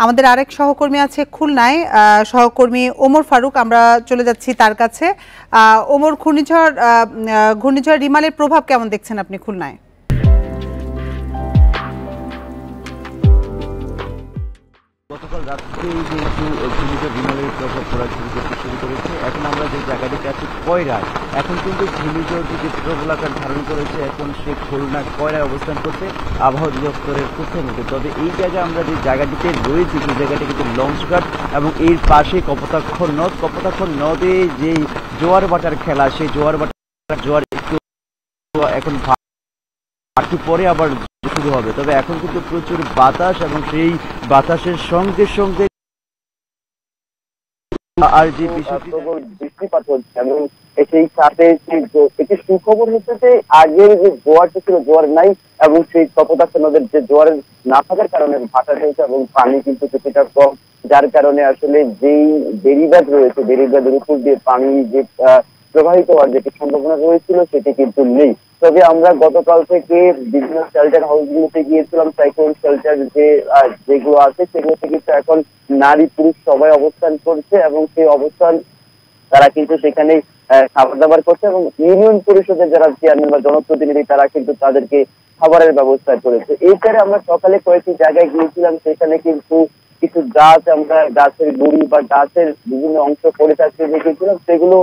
আমাদের আরেক সহকর্মী আছে খুলনায়, সহকর্মী ওমর ফারুক। আমরা চলে যাচ্ছি তার কাছে। ওমর, ঘূর্ণিঝড় রিমালের প্রভাব কেমন দেখছেন আপনি খুলনায়? গতকাল রাত্রেই কিন্তু ঘূর্ণিঝড় রিমালের প্রভাব পড়া শুরু করেছে। এখন আমরা যে জায়গাটিতে আছি কয়রায়, এখন কিন্তু ঘূর্ণিঝড়টি যে প্রবল আকার ধারণ করেছে, এখন সে খুলনা কয়রায় অবস্থান করছে আবহাওয়া অধিদপ্তরের তথ্যের মধ্যে। তবে এই জায়গায় আমরা যে জায়গাটিতে রয়েছি সেই জায়গাটি কিন্তু লঞ্চঘাট এবং এর পাশে কপোতাক্ষ নদ। কপোতাক্ষ নদে যে জোয়ার বাটার খেলা, সেই জোয়ার একটু এখন একটু পরে আবার শুরু হবে। তবে এখন কিন্তু প্রচুর বাতাস এবং সেই বাতাসের সঙ্গে সঙ্গে আর যে বৃষ্টিপাত হচ্ছে এবং সেই সাথে একটি সুখবর হচ্ছে যে আগের যে জোয়ারটি ছিল জোয়ার নাই, এবং সেই কপোতাক্ষ নদের যে জোয়ার না থাকার কারণে ভাটা হয়েছে এবং পানি কিন্তু কিছুটা কম, যার কারণে আসলে যেই বেড়িবাঁধ রয়েছে বেড়িবাঁধের উপর দিয়ে পানি যে প্রবাহিত হওয়ার যে সম্ভাবনা রয়েছিল সেটি কিন্তু নেই। তবে আমরা গতকাল থেকে বিভিন্ন শেল্টার হাউসগুলোতে গিয়েছিলাম। সাইক্লোন শেল্টার যেগুলো আছে সেগুলোতে কিন্তু এখন নারী পুরুষ সবাই অবস্থান করছে এবং সেই অবস্থান তারা কিন্তু সেখানে খাবার দাবার করছে এবং ইউনিয়ন পরিষদের যারা চেয়ারম্যান বা জনপ্রতিনিধি তারা কিন্তু তাদেরকে খাবারের ব্যবস্থা করেছে। এছাড়া আমরা সকালে কয়েকটি জায়গায় গিয়েছিলাম, সেখানে কিন্তু কিছু গাছ, আমরা গাছের গুড়ি বা গাছের বিভিন্ন অংশ পড়ে থাকতে দেখেছিলাম, সেগুলো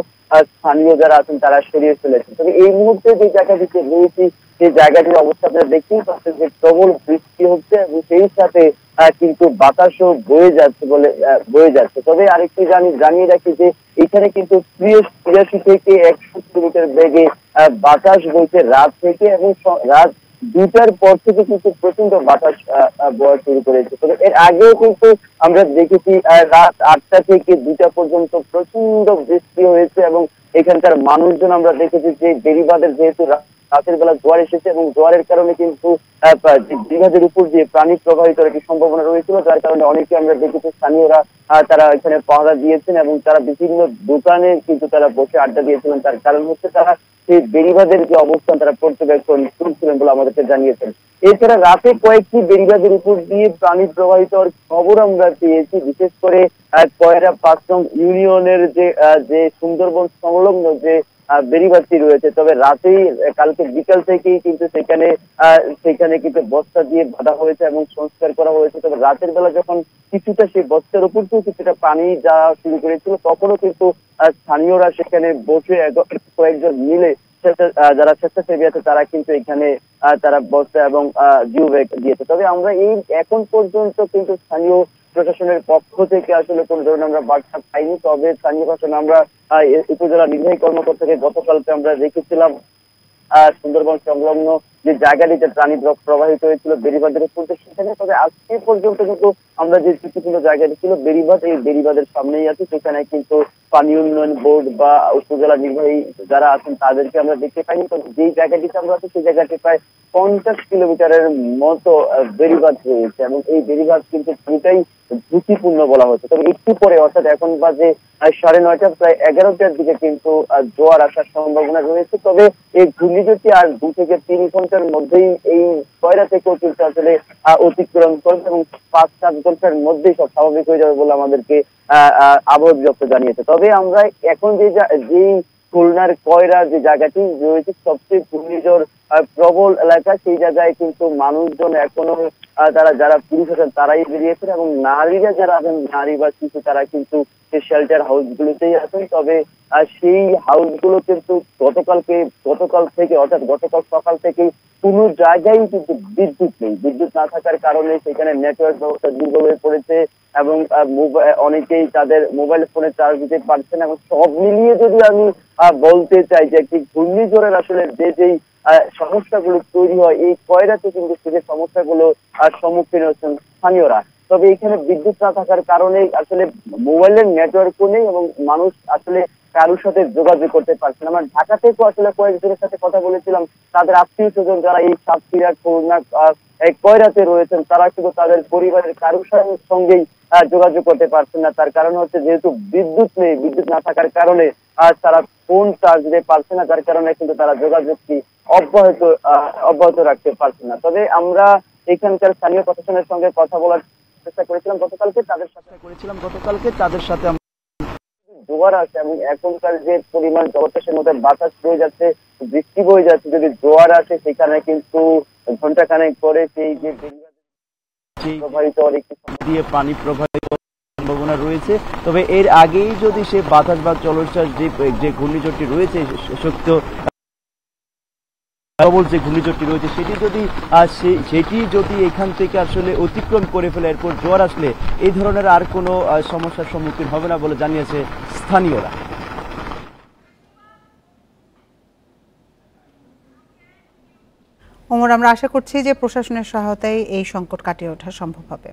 স্থানীয় যারা আছেন তারা সরিয়ে ফেলেছে। তবে এই মুহূর্তে যে জায়গাটিতে রয়েছি সেই জায়গাটির অবস্থা আপনারা দেখতেই পাচ্ছেন যে প্রবল বৃষ্টি হচ্ছে এবং সেই সাথে কিন্তু বাতাসও বয়ে যাচ্ছে। তবে আরেকটি জানিয়ে রাখি যে এখানে কিন্তু 83 থেকে 100 কিলোমিটার বেগে বাতাস বইছে রাত থেকে, এবং রাত 2টার পর থেকে কিন্তু প্রচন্ড বাতাস বওয়া শুরু করেছে। তবে এর আগেও কিন্তু আমরা দেখেছি রাত 8টা থেকে 2টা পর্যন্ত প্রচন্ড বৃষ্টি হয়েছে এবং এখানকার মানুষজন আমরা দেখেছি যে বেড়িবাঁধের যেহেতু রাতের বেলা জোয়ার এসেছে এবং জোয়ারের কারণে কিন্তু বেড়িবাঁধের উপর দিয়ে পানি প্রবাহিত একটি সম্ভাবনা রয়েছিল, যার কারণে অনেকে আমরা দেখেছি স্থানীয়রা তারা এখানে পাহারা দিয়েছেন এবং তারা বিভিন্ন দোকানে কিন্তু তারা বসে আড্ডা দিয়েছিলেন। তার কারণ হচ্ছে তারা সেই বেড়িবাঁধের যে অবস্থান তারা পর্যবেক্ষণ করছিলেন বলে আমাদেরকে জানিয়েছেন। এছাড়া রাতে কয়েকটি বেড়িবাঁধের উপর দিয়ে পানি প্রবাহিত হওয়ার খবর আমরা পেয়েছি, বিশেষ করে কয়রা 5 নং ইউনিয়নের যে সুন্দরবন সংলগ্ন যে বেড়িবাঁধটি রয়েছে। তবে রাতেই কালকে বিকাল থেকেই কিন্তু সেখানে কিন্তু বস্তা দিয়ে বাঁধা হয়েছে এবং সংস্কার করা হয়েছে। তবে রাতের বেলা যখন কিছুটা সেই বস্তার উপর দিয়ে কিছুটা পানি যাওয়া শুরু করেছিল, তখনও কিন্তু স্থানীয়রা সেখানে বসে কয়েকজন মিলে যারা স্বেচ্ছাসেবী আছে তারা কিন্তু এখানে তারা বস্তা এবং জিও ব্যাগ দিয়েছে। তবে আমরা এই এখন পর্যন্ত কিন্তু স্থানীয় প্রশাসনের পক্ষ থেকে আসলে কোন ধরনের আমরা বার্তা পাইনি। তবে স্থানীয় প্রশাসন আমরা উপজেলা নির্বাহী কর্মকর্তাকে গতকালকে আমরা দেখেছিলাম সুন্দরবন সংলগ্ন যে জায়গাটিতে পানি প্রবাহিত হয়েছিল বেড়িবাঁধের উপর দিয়ে সেখানে। তবে আজকে পর্যন্ত কিন্তু আমরা যে ত্রুটিপূর্ণ জায়গাটি ছিল বেড়িবাঁধ, এই বেড়িবাঁধের সামনেই আছি, সেখানে কিন্তু পানি উন্নয়ন বোর্ড বা উপজেলা নির্বাহী যারা আছেন তাদেরকে আমরা দেখতে পাইনি। তবে যেই জায়গাটিতে আমরা আছি সেই জায়গাটি প্রায় 50 কিলোমিটারের মতো বেড়িবাঁধ রয়েছে এবং এই বেড়িবাঁধ কিন্তু পুরোটাই ঝুঁকিপূর্ণ বলা হচ্ছে। তবে একটু পরে অর্থাৎ এখন বাজে 9:30 প্রায় 11টার দিকে কিন্তু জোয়ার আসার সম্ভাবনা রয়েছে। তবে এই ঘূর্ণিঝড়টি আর 2 থেকে 3 ঘন্টার মধ্যেই এই কয়রা থেকেও কিন্তু আসলে অতিক্রম করবে এবং 5-7 ঘন্টার মধ্যেই সব স্বাভাবিক হয়ে যাবে বলে আমাদেরকে আবহাওয়া অধিদপ্তর জানিয়েছে। তবে আমরা এখন যেই খুলনার কয়রা যে জায়গাটি রয়েছে সবচেয়ে ঘূর্ণিঝড় প্রবল এলাকা, সেই জায়গায় কিন্তু মানুষজন এখনো তারা যারা পুরুষ আছেন তারাই বেরিয়েছেন এবং নারীরা যারা আছেন নারী বা শিশু তারা কিন্তু সেই শেল্টার হাউস গুলোতেই আছেন। তবে সেই হাউস গুলো কিন্তু গতকাল থেকে অর্থাৎ গতকাল সকাল থেকে কোনো জায়গায় কিন্তু বিদ্যুৎ নেই। বিদ্যুৎ না থাকার কারণে সেখানে নেটওয়ার্ক ব্যবস্থা দুর্বল হয়ে পড়েছে এবং অনেকেই তাদের মোবাইল ফোনে চার্জ দিতে পারছেন। এবং সব মিলিয়ে যদি আমি বলতে চাই যে একটি ঘূর্ণিঝড়ের আসলে যেই সমস্যাগুলো তৈরি হয় এই কয়রাতে কিন্তু সেই সমস্যাগুলো সম্মুখীন হচ্ছেন স্থানীয়রা। তবে এখানে বিদ্যুৎ না থাকার কারণে আসলে মোবাইলের নেটওয়ার্কও নেই এবং মানুষ আসলে কারোর সাথে যোগাযোগ করতে পারছে না। আমরা ঢাকা থেকেও আসলে কয়েকজনের সাথে কথা বলেছিলাম, তাদের আত্মীয় স্বজন যারা এই সাতক্ষীরা খুলনা কয়রাতে রয়েছেন তারা কিন্তু তাদের পরিবারের কারোর সঙ্গেই যোগাযোগ করতে পারছেন না। তার কারণ হচ্ছে যেহেতু বিদ্যুৎ নেই, বিদ্যুৎ না থাকার কারণে তারা ফোন চার্জ দিতে পারছে না, যার কারণে কিন্তু তারা যোগাযোগটি অব্যাহত রাখতে পারছে না। তবে আমরা এখানকার স্থানীয় প্রশাসনের সঙ্গে কথা বলার চেষ্টা করেছিলাম গতকালকে তাদের সাথে জোয়ার আসে এবং এখনকার যে পরিমাণ জলচ্ছাসের মধ্যে বাতাস বয়ে যাচ্ছে, বৃষ্টি বয়ে যাচ্ছে, যদি জোয়ার আসে সেখানে কিন্তু ঘন্টাখানেক পরে সেই যে প্রবাহিত অনেক দিয়ে পানি প্রবাহিত সম্ভাবনা রয়েছে। তবে এর আগেই যদি সে বাতাস বা জলোচ্ছ্বাস যে ঘূর্ণিঝড়টি রয়েছে শক্ত প্রবল যে ঘূর্ণিঝড়টি রয়েছে সেটি যদি এখান থেকে আসলে অতিক্রম করে ফেলে এরপর জোয়ার আসলে এই ধরনের আর কোনো সমস্যার সম্মুখীন হবে না বলে জানিয়েছে স্থানীয়রা। ওমর, আমরা আশা করছি যে প্রশাসনের সহায়তায় এই সংকট কাটিয়ে ওঠা সম্ভব হবে।